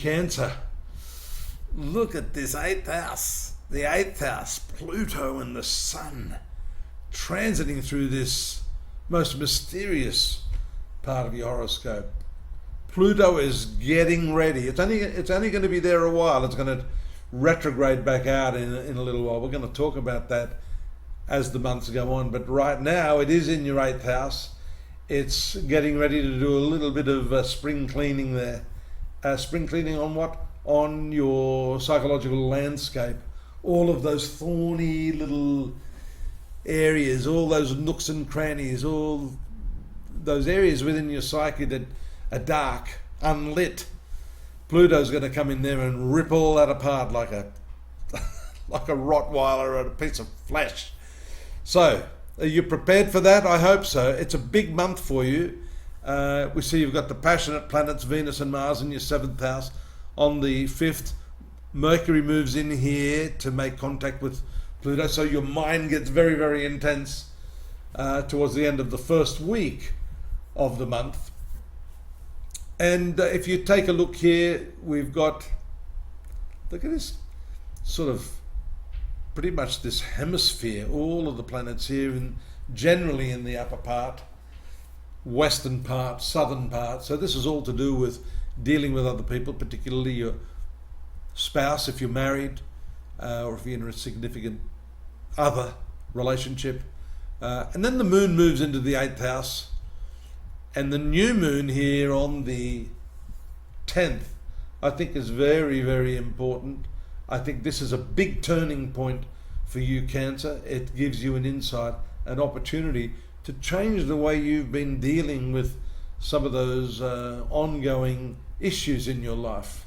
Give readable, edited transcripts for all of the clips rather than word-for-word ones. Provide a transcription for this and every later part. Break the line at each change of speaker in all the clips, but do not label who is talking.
Cancer. Look at this 8th house. The 8th house, Pluto and the Sun, transiting through this most mysterious part of your horoscope. Pluto is getting ready. It's only going to be there a while. It's going to retrograde back out in a little while. We're going to talk about that as the months go on. But right now, it is in your 8th house. It's getting ready to do a little bit of spring cleaning there. Spring cleaning on what? On your psychological landscape. All of those thorny little areas, all those nooks and crannies, all those areas within your psyche that are dark, unlit. Pluto's going to come in there and rip all that apart like a like a Rottweiler or a piece of flesh. So, are you prepared for that? I hope so. It's a big month for you. We see you've got the passionate planets, Venus and Mars, in your 7th house. On the 5th, Mercury moves in here to make contact with Pluto, so your mind gets very, very intense towards the end of the first week of the month. And if you take a look here, we've got, look at this, sort of pretty much this hemisphere, all of the planets here, and generally in the upper part, western part, southern part. So this is all to do with dealing with other people, particularly your spouse if you're married, or if you're in a significant other relationship. And then the moon moves into the 8th house, and the new moon here on the 10th, I think is very, very important. I think this is a big turning point for you, Cancer. It gives you an insight, an opportunity to change the way you've been dealing with some of those ongoing issues in your life.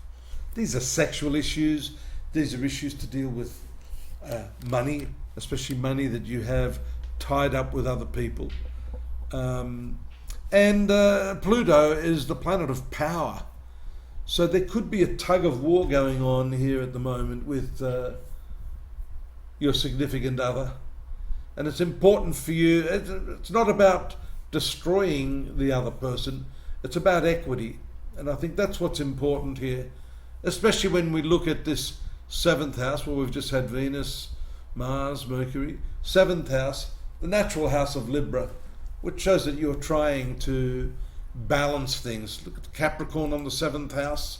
These are sexual issues. These are issues to deal with money, especially money that you have tied up with other people. And Pluto is the planet of power. So there could be a tug of war going on here at the moment with your significant other. And it's important for you. It's not about destroying the other person. It's about equity. And I think that's what's important here, especially when we look at this 7th house where we've just had Venus, Mars, Mercury. 7th house, the natural house of Libra, which shows that you're trying to balance things. Look at Capricorn on the 7th house.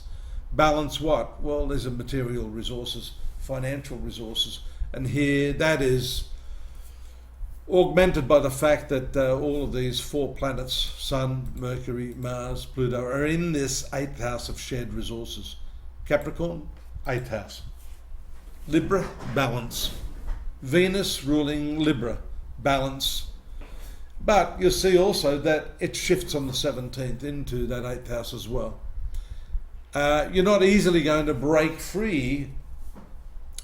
Balance what? Well, there's a material resources, financial resources. And here that is augmented by the fact that all of these 4 planets, Sun, Mercury, Mars, Pluto, are in this 8th house of shared resources. Capricorn, 8th house. Libra, balance. Venus ruling Libra, balance. But you'll see also that it shifts on the 17th into that 8th house as well. You're not easily going to break free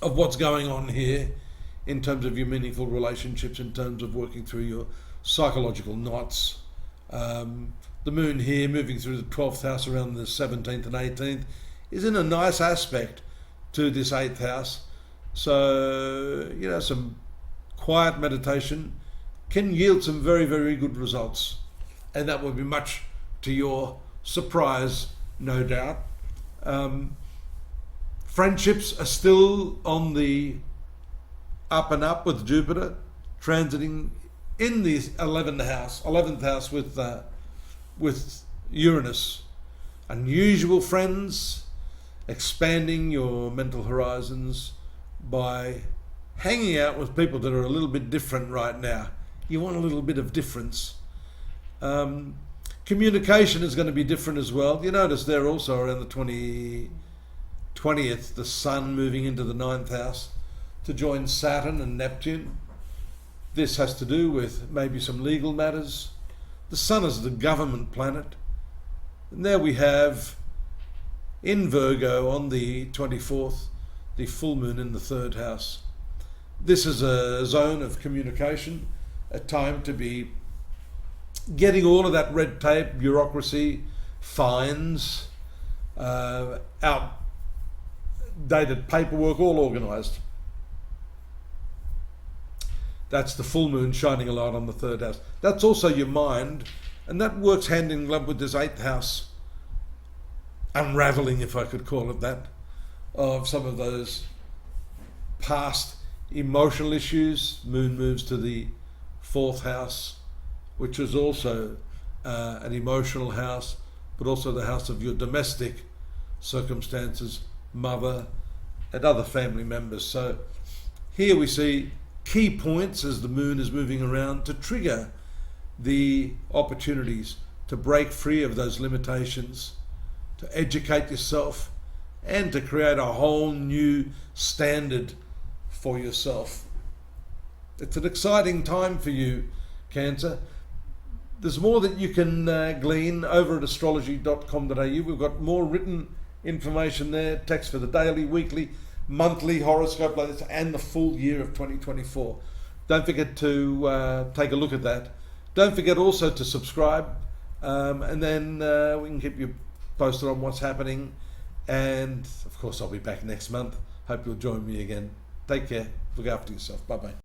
of what's going on here in terms of your meaningful relationships, in terms of working through your psychological knots. The moon here moving through the 12th house around the 17th and 18th is in a nice aspect to this 8th house. So, you know, some quiet meditation can yield some very, very good results. And that will be much to your surprise, no doubt. Friendships are still on the up and up with Jupiter transiting in the 11th house with Uranus. Unusual friends, expanding your mental horizons by hanging out with people that are a little bit different right now. You want a little bit of difference. Communication is going to be different as well. You notice there also around the 20th, the Sun moving into the 9th house to join Saturn and Neptune. This has to do with maybe some legal matters. The Sun is the government planet. And there we have in Virgo on the 24th, the full moon in the 3rd house. This is a zone of communication, a time to be getting all of that red tape, bureaucracy, fines, outdated paperwork all organised. That's the full moon shining a light on the 3rd house. That's also your mind, and that works hand in glove with this 8th house unraveling, if I could call it that, of some of those past emotional issues. Moon moves to the 4th house, which is also an emotional house, but also the house of your domestic circumstances, mother and other family members. So here we see key points as the moon is moving around to trigger the opportunities to break free of those limitations, to educate yourself, and to create a whole new standard for yourself. It's an exciting time for you, Cancer. There's more that you can glean over at astrology.com.au. We've got more written information there, text for the daily, weekly, monthly horoscope like this, and the full year of 2024. Don't forget to take a look at that. Don't forget also to subscribe, and then we can keep you posted on what's happening. And of course, I'll be back next month. Hope you'll join me again. Take care. Look after yourself. Bye-bye.